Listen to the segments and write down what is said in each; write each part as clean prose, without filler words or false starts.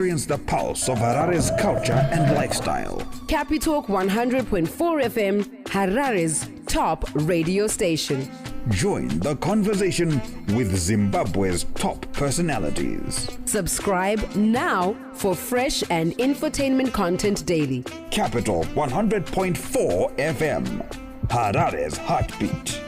Experience the pulse of Harare's culture and lifestyle. Capitalk 100.4 FM, Harare's top radio station. Join the conversation with Zimbabwe's top personalities. Subscribe now for fresh and infotainment content daily. Capital 100.4 FM, Harare's heartbeat.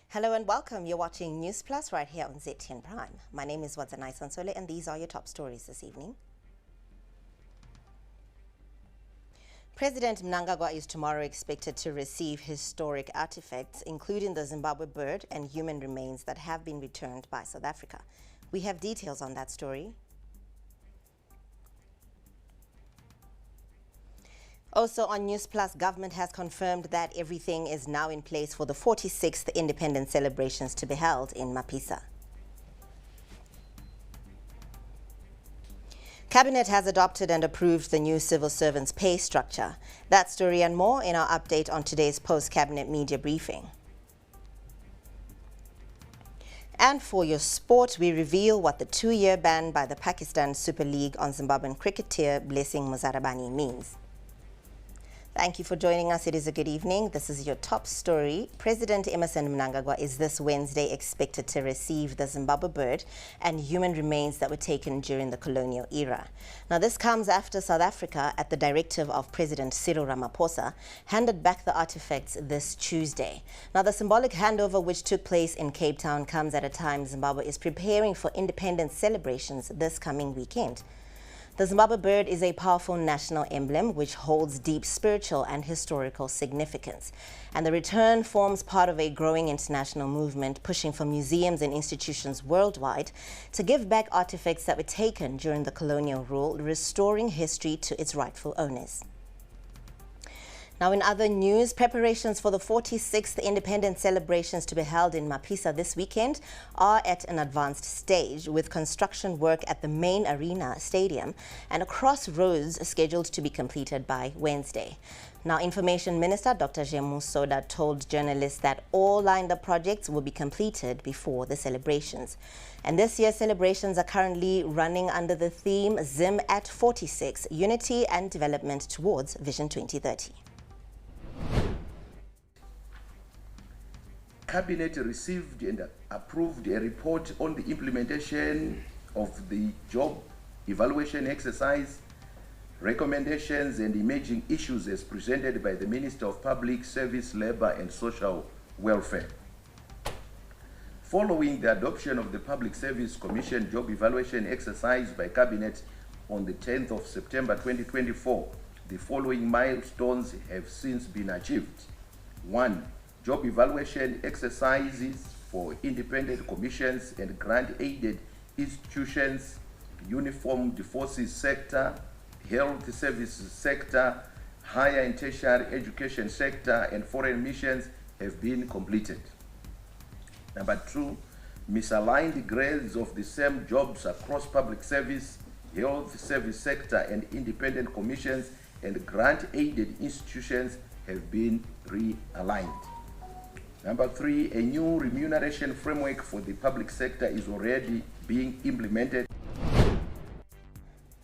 Hello and welcome. You're watching Newsplus right here on ZTN Prime. My name is Wadzanai Sansole and these are your top stories this evening. President Mnangagwa is tomorrow expected to receive historic artifacts, including the Zimbabwe bird and human remains that have been returned by South Africa. We have details on that story. Also on Newsplus, government has confirmed that everything is now in place for the 46th independence celebrations to be held in Mapisa. Cabinet has adopted and approved the new civil servants pay structure. That story and more in our update on today's post-cabinet media briefing. And for your sport, we reveal what the 2-year ban by the Pakistan Super League on Zimbabwean cricketer Blessing Muzarabani means. Thank you for joining us. It is a good evening. This is your top story. President Emmerson Mnangagwa is this Wednesday expected to receive the Zimbabwe bird and human remains that were taken during the colonial era. Now, this comes after South Africa, at the directive of President Cyril Ramaphosa, handed back the artifacts this Tuesday. Now, the symbolic handover, which took place in Cape Town, comes at a time Zimbabwe is preparing for independence celebrations this coming weekend. The Zimbabwe bird is a powerful national emblem which holds deep spiritual and historical significance. And the return forms part of a growing international movement pushing for museums and institutions worldwide to give back artifacts that were taken during the colonial rule, restoring history to its rightful owners. Now, in other news, preparations for the 46th independence celebrations to be held in Mapisa this weekend are at an advanced stage, with construction work at the main arena stadium and across roads scheduled to be completed by Wednesday. Now, Information Minister Dr. Jemu Soda told journalists that all lined-up projects will be completed before the celebrations. And this year's celebrations are currently running under the theme Zim at 46, Unity and Development Towards Vision 2030. Cabinet received and approved a report on the implementation of the job evaluation exercise, recommendations and emerging issues as presented by the Minister of Public Service, Labour and Social Welfare. Following the adoption of the Public Service Commission job evaluation exercise by Cabinet on the 10th of September 2024, the following milestones have since been achieved. 1. Job evaluation exercises for independent commissions and grant-aided institutions, uniformed forces sector, health services sector, higher and tertiary education sector, and foreign missions have been completed. Number 2, misaligned grades of the same jobs across public service, health service sector, and independent commissions and grant-aided institutions have been realigned. Number 3, a new remuneration framework for the public sector is already being implemented.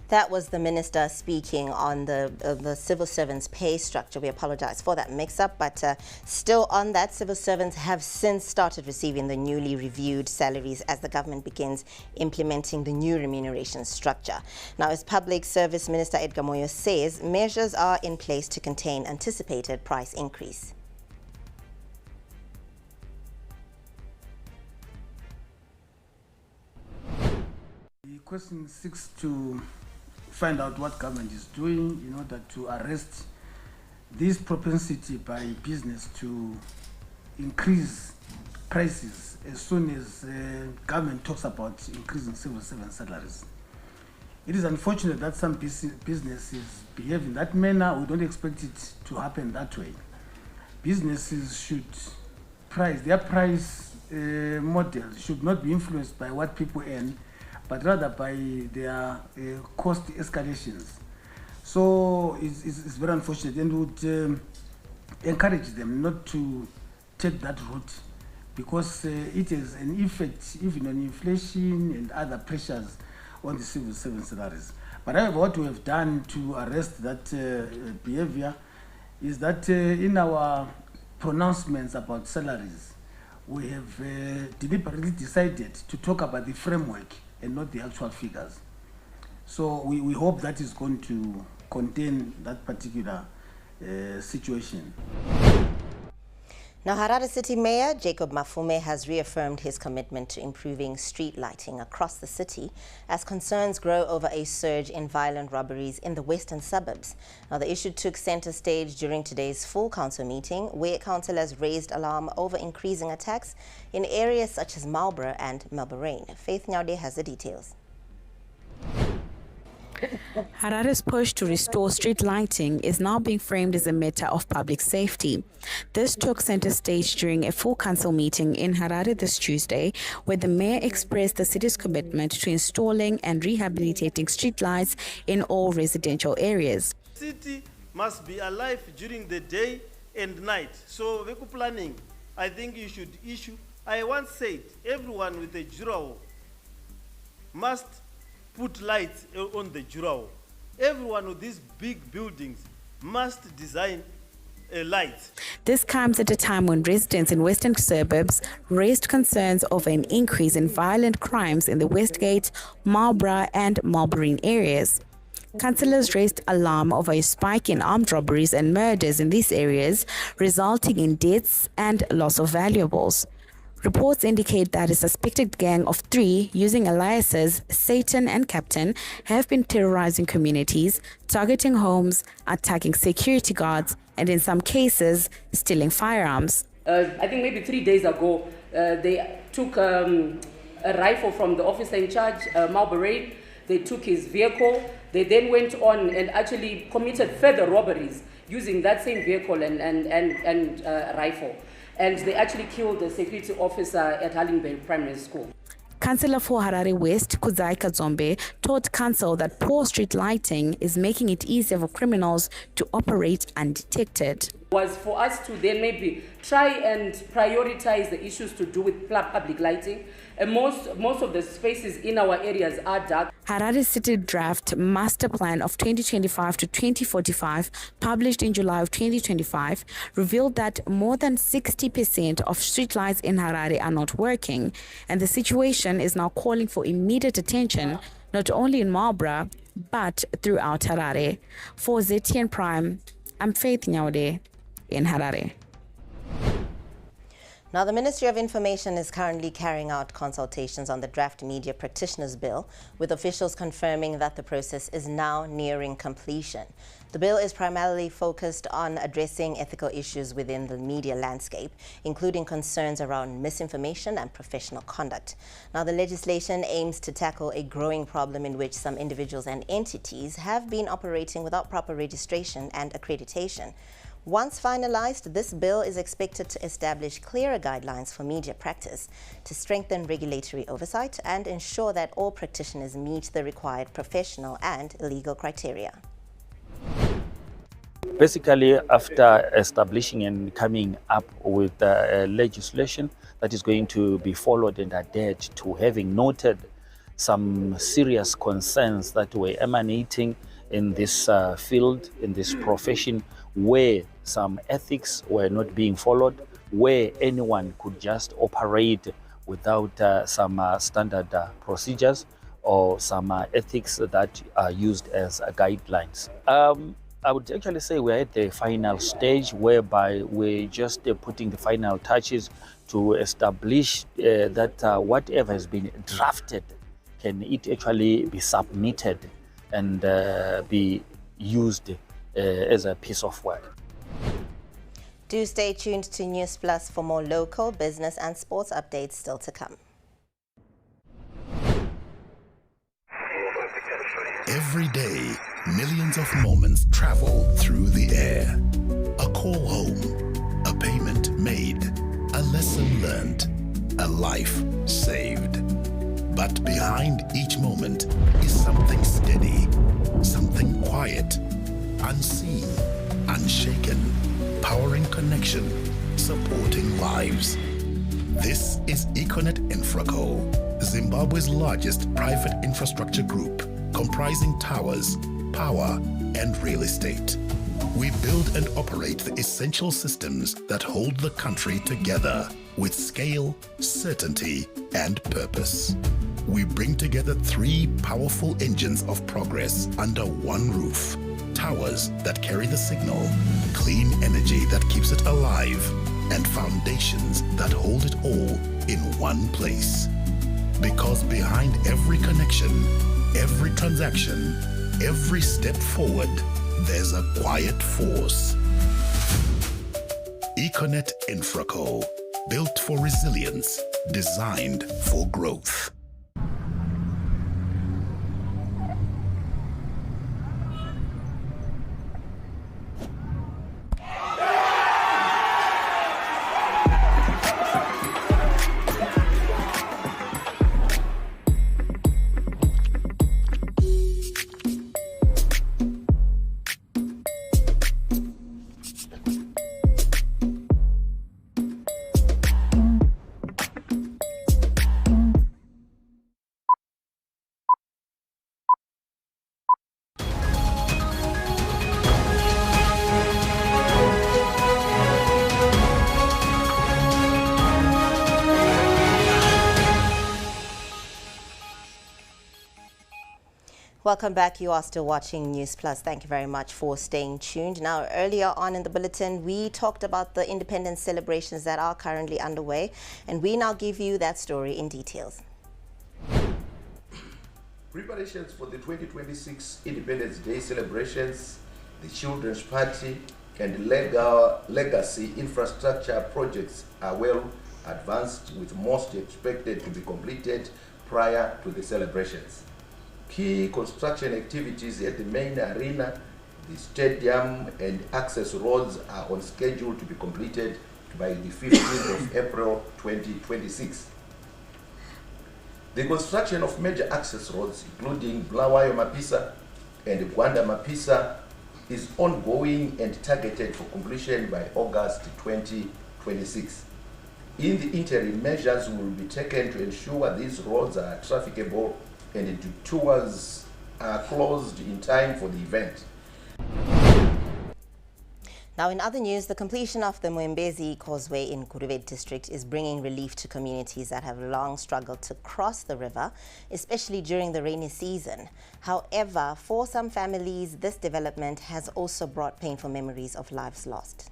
That was the minister speaking on the civil servants pay structure. We apologize for that mix-up, but still on that, civil servants have since started receiving the newly reviewed salaries as the government begins implementing the new remuneration structure. Now, as Public Service Minister Edgar Moyo says, measures are in place to contain anticipated price increase. The question seeks to find out what government is doing in order to arrest this propensity by business to increase prices as soon as government talks about increasing civil servant salaries. It is unfortunate that some businesses behave in that manner. We don't expect it to happen that way. Businesses should their price model should not be influenced by what people earn, but rather by their cost escalations. So it's very unfortunate, and would encourage them not to take that route, because it has an effect even on inflation and other pressures on the civil servant salaries. But however, what we have done to arrest that behavior is that in our pronouncements about salaries, we have deliberately decided to talk about the framework and not the actual figures. So we hope that is going to contain that particular situation. Now, Harare City Mayor Jacob Mafume has reaffirmed his commitment to improving street lighting across the city as concerns grow over a surge in violent robberies in the western suburbs. Now, the issue took center stage during today's full council meeting, where councillors raised alarm over increasing attacks in areas such as Marlborough and Melbourne. Faith Nyaude has the details. Harare's push to restore street lighting is now being framed as a matter of public safety. This took center stage during a full council meeting in Harare this Tuesday, where the mayor expressed the city's commitment to installing and rehabilitating streetlights in all residential areas. The city must be alive during the day and night. So, vehicle planning, I think you should issue. I once said everyone with a Jurao must put lights on the Jurao. Everyone with these big buildings must design a light. This comes at a time when residents in western suburbs raised concerns over an increase in violent crimes in the Westgate, Marlborough and Melbourne areas. Councillors raised alarm over a spike in armed robberies and murders in these areas, resulting in deaths and loss of valuables. Reports indicate that a suspected gang of 3 using aliases Satan and Captain have been terrorizing communities, targeting homes, attacking security guards, and in some cases, stealing firearms. I think maybe 3 days ago, they took a rifle from the officer in charge, Marlborough. They took his vehicle. They then went on and actually committed further robberies using that same vehicle and rifle. And they actually killed the security officer at Harlingburg Primary School. Councillor for Harare West, Kuzai Kazombe, told council that poor street lighting is making it easier for criminals to operate undetected. Was for us to then maybe try and prioritize the issues to do with public lighting. And most of the spaces in our areas are dark. Harare City Draft Master Plan of 2025 to 2045, published in July of 2025, revealed that more than 60% of streetlights in Harare are not working, and the situation is now calling for immediate attention, not only in Marlborough, but throughout Harare. For ZTN Prime, I'm Faith Nyaude in Harare. Now, the Ministry of Information is currently carrying out consultations on the draft Media Practitioners Bill, with officials confirming that the process is now nearing completion. The bill is primarily focused on addressing ethical issues within the media landscape, including concerns around misinformation and professional conduct. Now, the legislation aims to tackle a growing problem in which some individuals and entities have been operating without proper registration and accreditation. Once finalized, this bill is expected to establish clearer guidelines for media practice to strengthen regulatory oversight and ensure that all practitioners meet the required professional and legal criteria. Basically, after establishing and coming up with legislation that is going to be followed and adhered to, having noted some serious concerns that were emanating in this field, in this profession, where some ethics were not being followed, where anyone could just operate without some standard procedures or some ethics that are used as guidelines. I would actually say we're at the final stage whereby we're just putting the final touches to establish that whatever has been drafted, can it actually be submitted and be used as a piece of work. Do stay tuned to Newsplus for more local, business and sports updates still to come. Every day, millions of moments travel through the air. A call home, a payment made, a lesson learned, a life saved. But behind each moment is something steady, something quiet, unseen, unshaken, powering connection, supporting lives. This is Econet Infraco, Zimbabwe's largest private infrastructure group, comprising towers, power, and real estate. We build and operate the essential systems that hold the country together with scale, certainty, and purpose. We bring together three powerful engines of progress under one roof. Towers that carry the signal, clean energy that keeps it alive, and foundations that hold it all in one place. Because behind every connection, every transaction, every step forward, there's a quiet force. Econet Infraco, built for resilience, designed for growth. Welcome back. You are still watching Newsplus. Thank you very much for staying tuned. Now, earlier on in the bulletin, we talked about the independence celebrations that are currently underway, and we now give you that story in details. Preparations for the 2026 Independence Day celebrations, the Children's Party, and legacy infrastructure projects are well advanced, with most expected to be completed prior to the celebrations. Key construction activities at the main arena, the stadium, and access roads are on schedule to be completed by the 15th of April 2026. The construction of major access roads, including Bulawayo Mapisa and Gwanda Mapisa, is ongoing and targeted for completion by August 2026. In the interim, measures will be taken to ensure these roads are trafficable and the tours are closed in time for the event. Now, in other news, the completion of the Mwembezi Causeway in Kuruvet district is bringing relief to communities that have long struggled to cross the river, especially during the rainy season. However, for some families, this development has also brought painful memories of lives lost.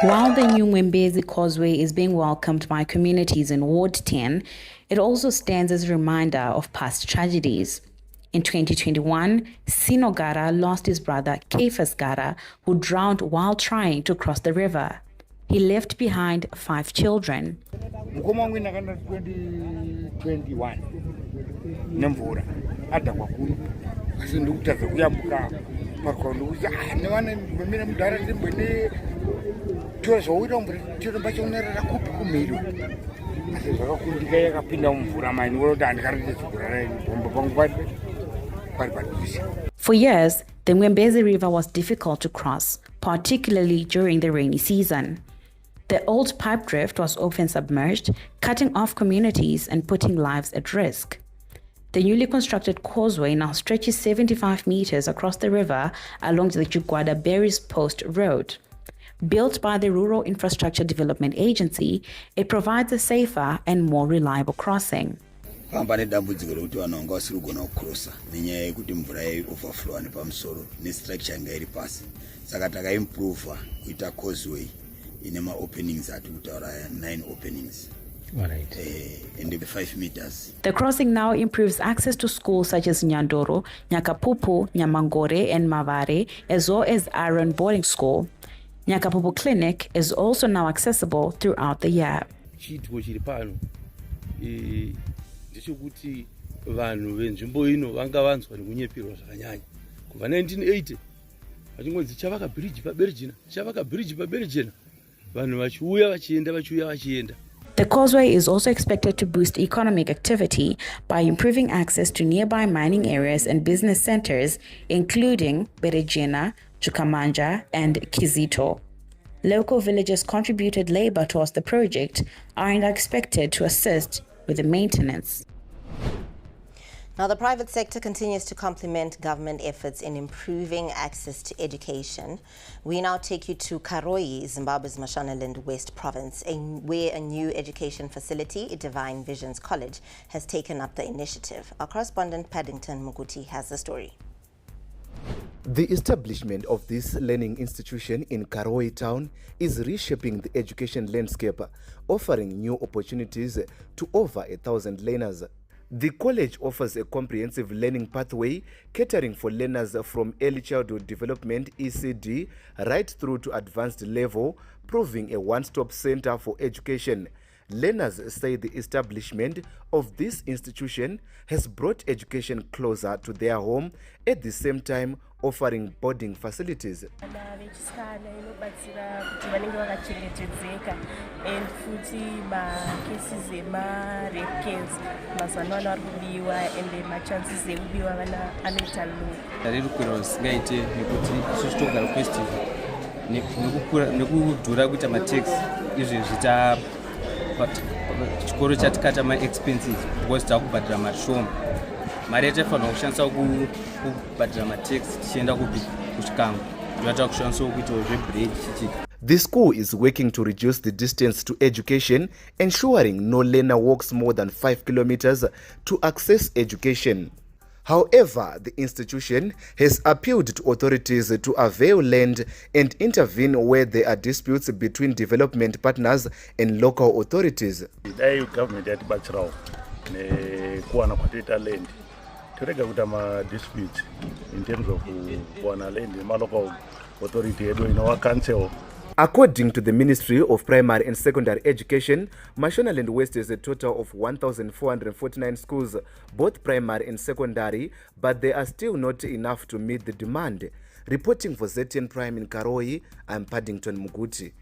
While the new Mwembezi Causeway is being welcomed by communities in Ward 10, it also stands as a reminder of past tragedies. In 2021, Sino Gara lost his brother Kefas Gara, who drowned while trying to cross the river. He left behind 5 children. For years, the Mwembezi River was difficult to cross, particularly during the rainy season. The old pipe drift was often submerged, cutting off communities and putting lives at risk. The newly constructed causeway now stretches 75 meters across the river along the Jugwada Berries Post Road. Built by the Rural Infrastructure Development Agency, it provides a safer and more reliable crossing. Pambane dambudziko lokuti vanhu vanga vasiri kugona kucrossa nenyaya yekuti mvura yaioverflowa nepamusoro nestructure yanga iri pasi, saka takaimprova kuita causeway ine maopenings ati kutaura 9 openings. Right. And 5 meters. The crossing now improves access to schools such as Nyandoro, Nyakapupu, Nyamangore, and Mavare, as well as Iron Boarding School. Nyakapupu Clinic is also now accessible throughout the year. Chitwo chiri pano ndechekuti vanhu venzvimbo ino vanga vanzwa nekunyepirwa zvakanyanya. Kubva 1980 vachingodzi chavaka bridge paBelgium, vanhu vachiuya vachienda. The causeway is also expected to boost economic activity by improving access to nearby mining areas and business centers, including Berejena, Chukamanja, and Kizito. Local villagers contributed labor towards the project and are expected to assist with the maintenance. Now, the private sector continues to complement government efforts in improving access to education. We now take you to Karoi, Zimbabwe's Mashonaland West province, where a new education facility, Divine Visions College, has taken up the initiative. Our correspondent Paddington Muguti has the story. The establishment of this learning institution in Karoi town is reshaping the education landscape, offering new opportunities to over 1,000 learners. The college offers a comprehensive learning pathway catering for learners from early childhood development ECD right through to advanced level, proving a one-stop center for education. Learners say the establishment of this institution has brought education closer to their home, at the same time offering boarding facilities. chikoro chatikata ma-expenses because takubhadhira mashoma. Mari yatifanira kushandisa kubhadhira ma-tax tichienda kuchikango ndoata kushandisawo kuitawo zvebread chichita. The school is working to reduce the distance to education, ensuring no learner walks more than 5 kilometers to access education. However, the institution has appealed to authorities to avail land and intervene where there are disputes between development partners and local authorities. The government at Bachrao, Kuana Patita land, to regulate disputes in terms of Kuana land, the local authority in our council. According to the Ministry of Primary and Secondary Education, Mashonaland West is a total of 1,449 schools, both primary and secondary, but they are still not enough to meet the demand. Reporting for ZTN Prime in Karoi, I'm Paddington Muguti.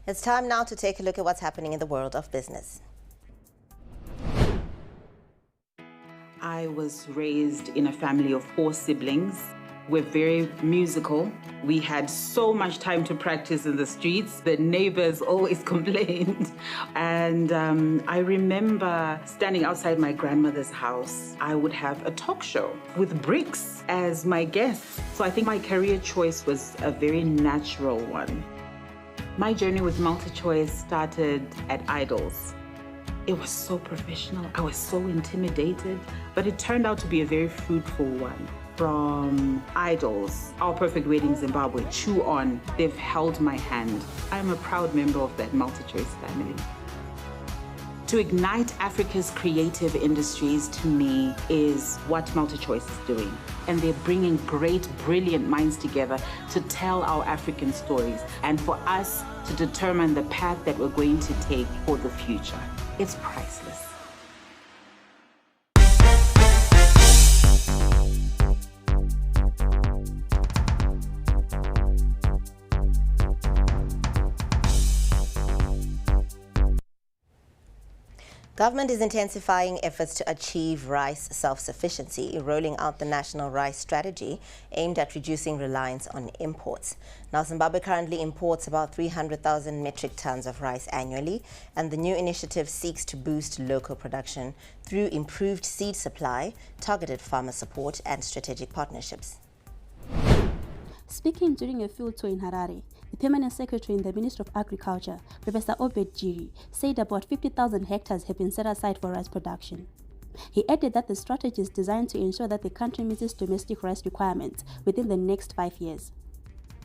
It's time now to take a look at what's happening in the world of business. I was raised in a family of 4 siblings. We're very musical. We had so much time to practice in the streets. The neighbors always complained. And I remember standing outside my grandmother's house. I would have a talk show with Bricks as my guests. So I think my career choice was a very natural one. My journey with MultiChoice started at Idols. It was so professional. I was so intimidated, but it turned out to be a very fruitful one. From Idols, Our Perfect Wedding Zimbabwe, Chew On, they've held my hand. I'm a proud member of that MultiChoice family. To ignite Africa's creative industries, to me, is what MultiChoice is doing. And they're bringing great, brilliant minds together to tell our African stories and for us to determine the path that we're going to take for the future. It's priceless. Government is intensifying efforts to achieve rice self-sufficiency, rolling out the National Rice Strategy aimed at reducing reliance on imports. Now, Zimbabwe currently imports about 300,000 metric tons of rice annually, and the new initiative seeks to boost local production through improved seed supply, targeted farmer support, and strategic partnerships. Speaking during a field tour in Harare, the Permanent Secretary in the Ministry of Agriculture, Professor Obed Jiri, said about 50,000 hectares have been set aside for rice production. He added that the strategy is designed to ensure that the country meets its domestic rice requirements within the next 5 years.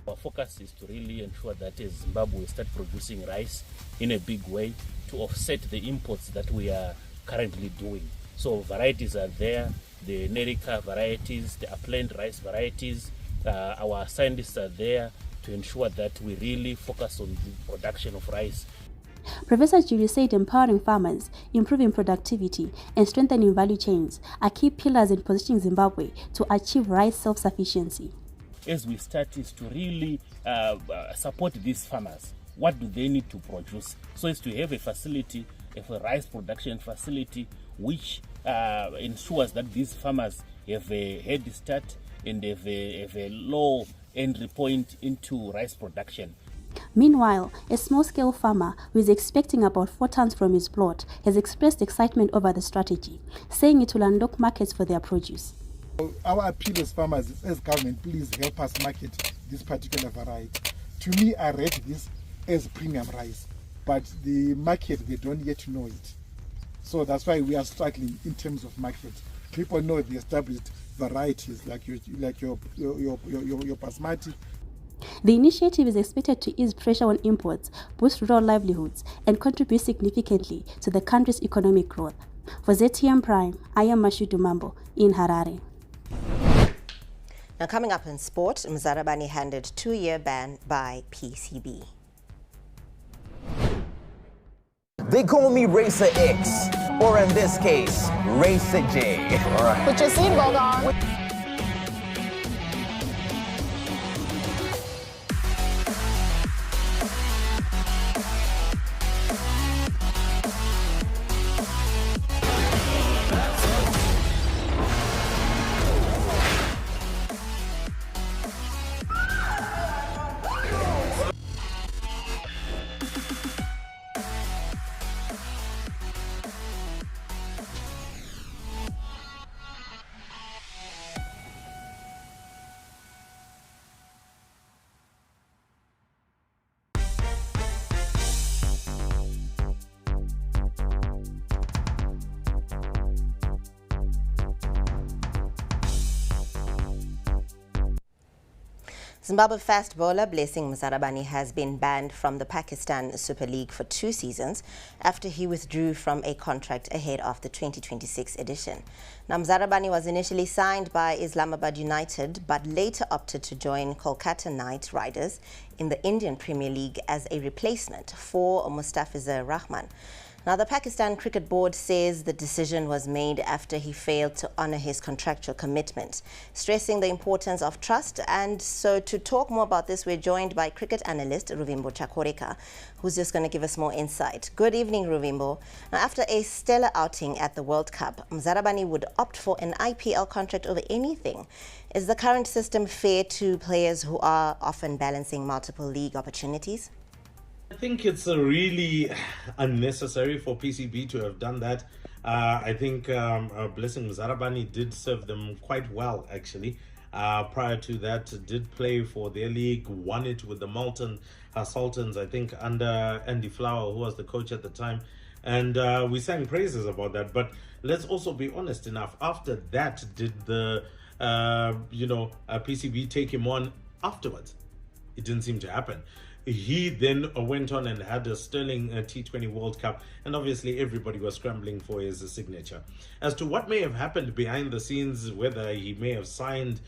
Our focus is to really ensure that Zimbabwe start producing rice in a big way to offset the imports that we are currently doing. So varieties are there, the Nerica varieties, the upland rice varieties. Our scientists are there to ensure that we really focus on the production of rice. Professor Jiri said empowering farmers, improving productivity, and strengthening value chains are key pillars in positioning Zimbabwe to achieve rice self-sufficiency. As we start is to really support these farmers. What do they need to produce? So it's to have a facility, a rice production facility, which ensures that these farmers have a head start and have a low entry point into rice production. Meanwhile, a small-scale farmer who is expecting about 4 tons from his plot has expressed excitement over the strategy, saying it will unlock markets for their produce. Our appeal as farmers, as government, please help us market this particular variety. To me, I read this as premium rice, but the market, they don't yet know it. So that's why we are struggling in terms of market. People know the established varieties like your basmati. The initiative is expected to ease pressure on imports, boost rural livelihoods, and contribute significantly to the country's economic growth. For ZTM Prime, I am Mashudu Mambo in Harare. Now coming up in sport, Mzarabani handed 2-year ban by PCB. They call me Racer X, or in this case, Racer J. All right. Put your seatbelt on. Zimbabwe fast bowler Blessing Mzarabani has been banned from the Pakistan Super League for 2 seasons after he withdrew from a contract ahead of the 2026 edition. Now, Mzarabani was initially signed by Islamabad United but later opted to join Kolkata Knight Riders in the Indian Premier League as a replacement for Mustafizur Rahman. Now, the Pakistan Cricket Board says the decision was made after he failed to honor his contractual commitment, stressing the importance of trust. And so to talk more about this, we're joined by cricket analyst Ruvimbo Chakoreka, who's just going to give us more insight. Good evening, Ruvimbo. Now, after a stellar outing at the World Cup, Mzarabani would opt for an IPL contract over anything. Is the current system fair to players who are often balancing multiple league opportunities? I think it's really unnecessary for PCB to have done that. I think Blessing Mzarabani did serve them quite well, actually. Prior to that, did play for their league, won it with the Malton Sultans, I think, under Andy Flower, who was the coach at the time. And we sang praises about that. But let's also be honest enough. After that, did the, PCB take him on afterwards? It didn't seem to happen. He then went on and had a sterling T20 World Cup, and obviously everybody was scrambling for his signature. As to what may have happened behind the scenes, whether he may have signed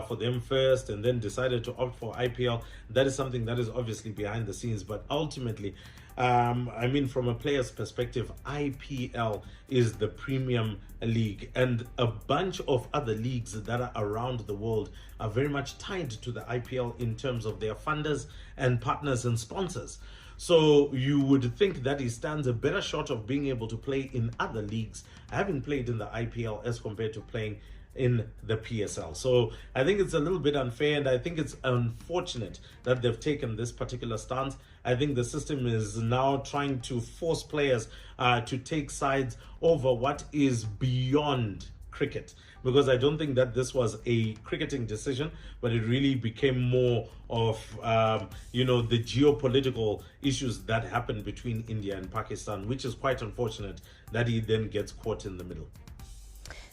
for them first and then decided to opt for IPL, that is something that is obviously behind the scenes. But ultimately, from a player's perspective, IPL is the premium league, and a bunch of other leagues that are around the world are very much tied to the IPL in terms of their funders and partners and sponsors. So you would think that he stands a better shot of being able to play in other leagues, having played in the IPL as compared to playing in the PSL. So I think it's a little bit unfair, and I think it's unfortunate that they've taken this particular stance. I think the system is now trying to force players to take sides over what is beyond cricket, because I don't think that this was a cricketing decision, but it really became more of the geopolitical issues that happened between India and Pakistan, which is quite unfortunate that he then gets caught in the middle.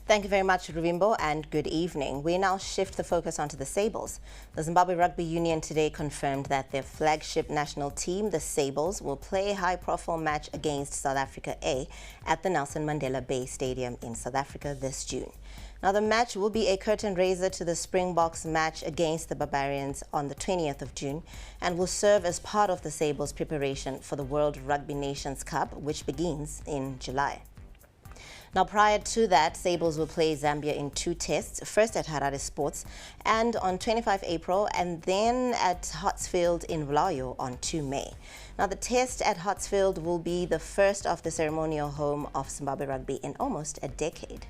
Thank you very much, Ruvimbo, and good evening. We now shift the focus onto the Sables. The Zimbabwe Rugby Union today confirmed that their flagship national team, the Sables, will play a high-profile match against South Africa A at the Nelson Mandela Bay Stadium in South Africa this June. Now, the match will be a curtain raiser to the Springboks match against the Barbarians on the 20th of June and will serve as part of the Sables' preparation for the World Rugby Nations Cup, which begins in July. Now, prior to that, Sables will play Zambia in 2 tests, first at Harare Sports and on 25 April, and then at Hartsfield in Bulawayo on 2 May. Now, the test at Hartsfield will be the first of the ceremonial home of Zimbabwe rugby in almost a decade.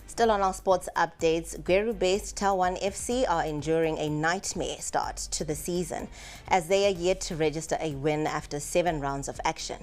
Still on our sports updates, Gweru-based Talwan FC are enduring a nightmare start to the season as they are yet to register a win after 7 rounds of action.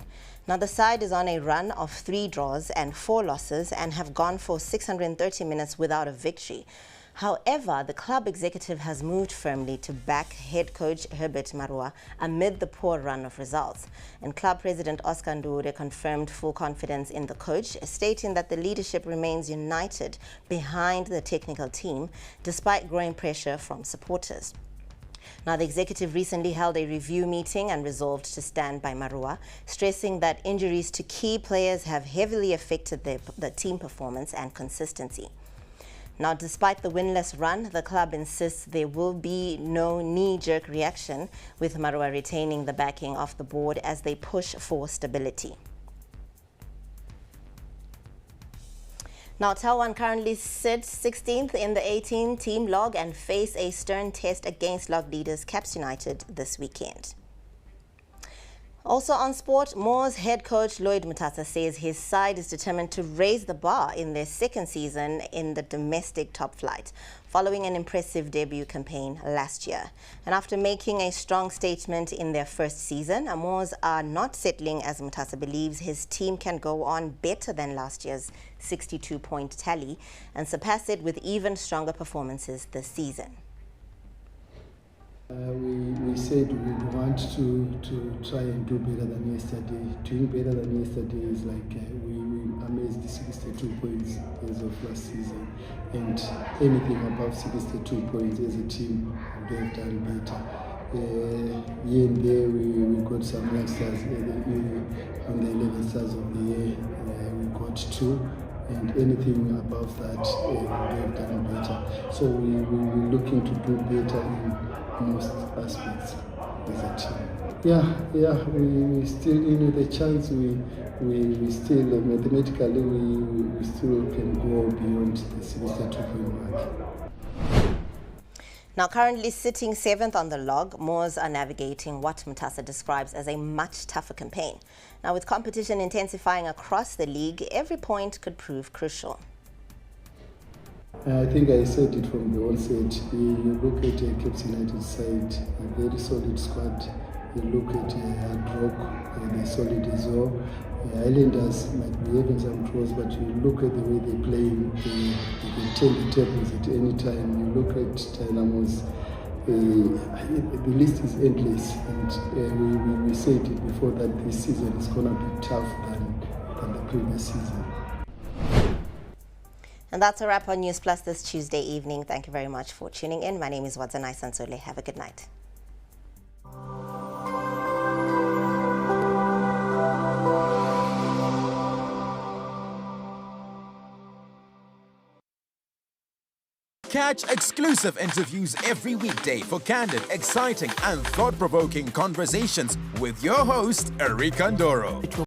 Now, the side is on a run of 3 draws and 4 losses and have gone for 630 minutes without a victory. However, the club executive has moved firmly to back head coach Herbert Marua amid the poor run of results. And club president Oscar Ndure confirmed full confidence in the coach, stating that the leadership remains united behind the technical team despite growing pressure from supporters. Now, the executive recently held a review meeting and resolved to stand by Marua, stressing that injuries to key players have heavily affected the team performance and consistency. Now, despite the winless run, the club insists there will be no knee-jerk reaction, with Marua retaining the backing of the board as they push for stability. Now, Talwan currently sits 16th in the 18-team log and face a stern test against log leaders Caps United this weekend. Also on sport, Moors head coach Lloyd Mutasa says his side is determined to raise the bar in their second season in the domestic top flight, following an impressive debut campaign last year. And after making a strong statement in their first season, Moors are not settling as Mutasa believes his team can go on better than last year's 62-point tally and surpass it with even stronger performances this season. We said we want to try and do better than yesterday. Doing better than yesterday is like we amazed the 62 points as of last season, and anything above 62 points as a team would have done better. Here and there we got some youngsters on the 11 stars of the year. We got 2. And anything above that would have done better. So we're looking to do better in most aspects as a team. Yeah, we still, the chance we still, mathematically, we still can go beyond the 62-point mark. Now, currently sitting 7th on the log, Moors are navigating what Mutasa describes as a much tougher campaign. Now, with competition intensifying across the league, every point could prove crucial. I think I said it from the onset. You look at Caps United side, a very solid squad. You look at Hard Rock, they're solid as well. Islanders might be having some draws, but you look at the way they play, they can turn the tables at any time. You look at Dynamos, the list is endless, and we said it before that this season is going to be tough than the previous season. And that's a wrap on Newsplus this Tuesday evening. Thank you very much for tuning in. My name is Wadzanai Sansole. Have a good night. Catch exclusive interviews every weekday for candid, exciting and thought-provoking conversations with your host, Erika Ndoro.